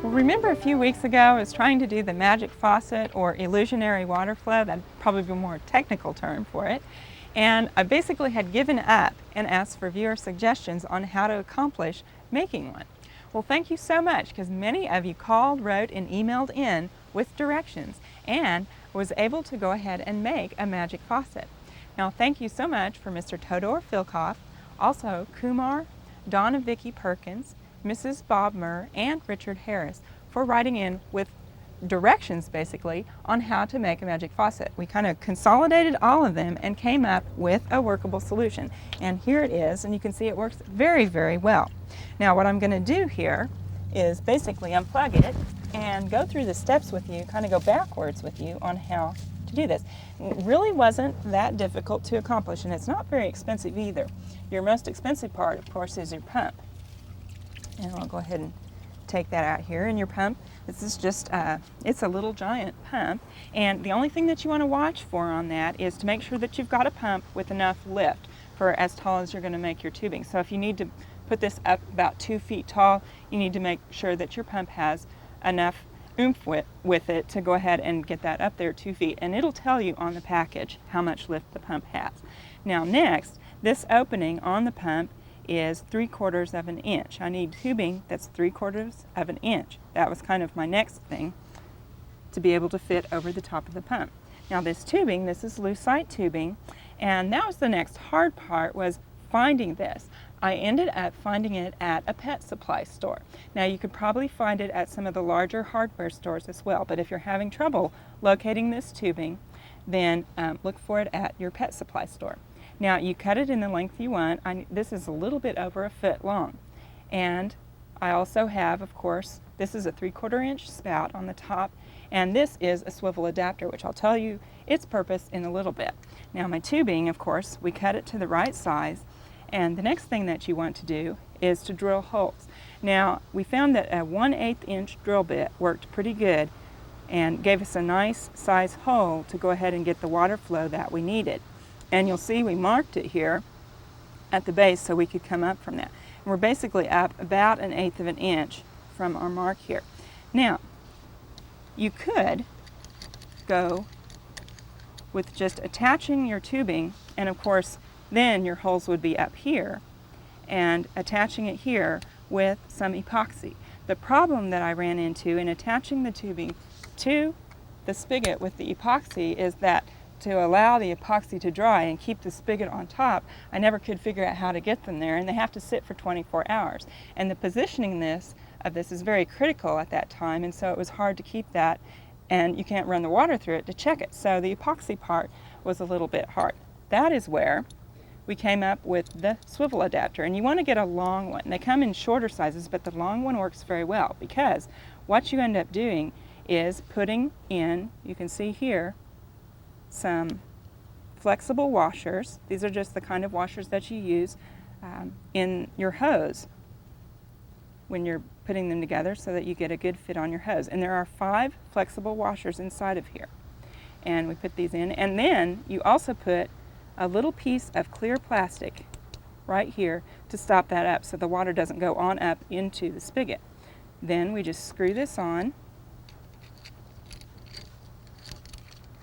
Well, remember a few weeks ago I was trying to do the magic faucet or illusionary water flow? That'd probably be a more technical term for it. And I basically had given up and asked for viewer suggestions on how to accomplish making one. Well, thank you so much, because many of you called, wrote, and emailed in with directions, and was able to go ahead and make a magic faucet. Now, thank you so much for Mr. Todor Filkoff, also Kumar, Donna Vicky Perkins, Mrs. Bob Murr, and Richard Harris for writing in with directions basically on how to make a magic faucet. We kind of consolidated all of them and came up with a workable solution. And here it is, and you can see it works very, very well. Now what I'm going to do here is basically unplug it and go through the steps with you, kind of go backwards with you on how to do this. It really wasn't that difficult to accomplish, and it's not very expensive either. Your most expensive part, of course, is your pump. And I'll go ahead and take that out here. And your pump, this is just, it's a little giant pump. And the only thing that you want to watch for on that is to make sure that you've got a pump with enough lift for as tall as you're going to make your tubing. So if you need to put this up about 2 feet tall, you need to make sure that your pump has enough oomph with it to go ahead and get that up there 2 feet. And it'll tell you on the package how much lift the pump has. Now next, this opening on the pump is 3/4 of an inch. I need tubing that's 3/4 of an inch. That was kind of my next thing to be able to fit over the top of the pump. Now this tubing, this is lucite tubing, and that was the next hard part, was finding this. I ended up finding it at a pet supply store. Now you could probably find it at some of the larger hardware stores as well, but if you're having trouble locating this tubing, then look for it at your pet supply store. Now you cut it in the length you want. This is a little bit over 1 foot long. And I also have, of course, this is a 3/4 inch spout on the top, and this is a swivel adapter, which I'll tell you its purpose in a little bit. Now my tubing, of course, we cut it to the right size, and the next thing that you want to do is to drill holes. Now we found that a 1/8 inch drill bit worked pretty good and gave us a nice size hole to go ahead and get the water flow that we needed. And you'll see we marked it here at the base so we could come up from that. And we're basically up about 1/8 of an inch from our mark here. Now, you could go with just attaching your tubing, and of course then your holes would be up here, and attaching it here with some epoxy. The problem that I ran into in attaching the tubing to the spigot with the epoxy is that to allow the epoxy to dry and keep the spigot on top, I never could figure out how to get them there, and they have to sit for 24 hours. And the positioning of this is very critical at that time, and so it was hard to keep that, and you can't run the water through it to check it. So the epoxy part was a little bit hard. That is where we came up with the swivel adapter, and you want to get a long one. They come in shorter sizes, but the long one works very well, because what you end up doing is putting in, you can see here, some flexible washers. These are just the kind of washers that you use in your hose when you're putting them together so that you get a good fit on your hose. And there are 5 flexible washers inside of here. And we put these in, and then you also put a little piece of clear plastic right here to stop that up so the water doesn't go on up into the spigot. Then we just screw this on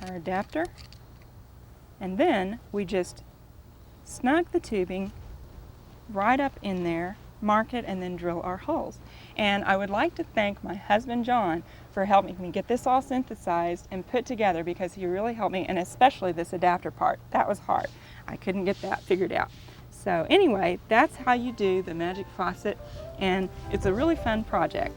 our adapter, and then we just snug the tubing right up in there, mark it, and then drill our holes. And I would like to thank my husband John for helping me get this all synthesized and put together, because he really helped me, and especially this adapter part. That was hard. I couldn't get that figured out. So anyway, that's how you do the magic faucet, and it's a really fun project.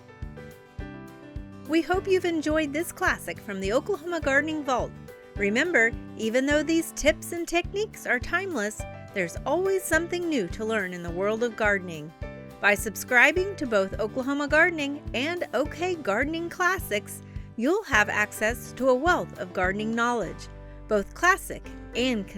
We hope you've enjoyed this classic from the Oklahoma Gardening Vault. Remember, even though these tips and techniques are timeless, there's always something new to learn in the world of gardening. By subscribing to both Oklahoma Gardening and OK Gardening Classics, you'll have access to a wealth of gardening knowledge, both classic and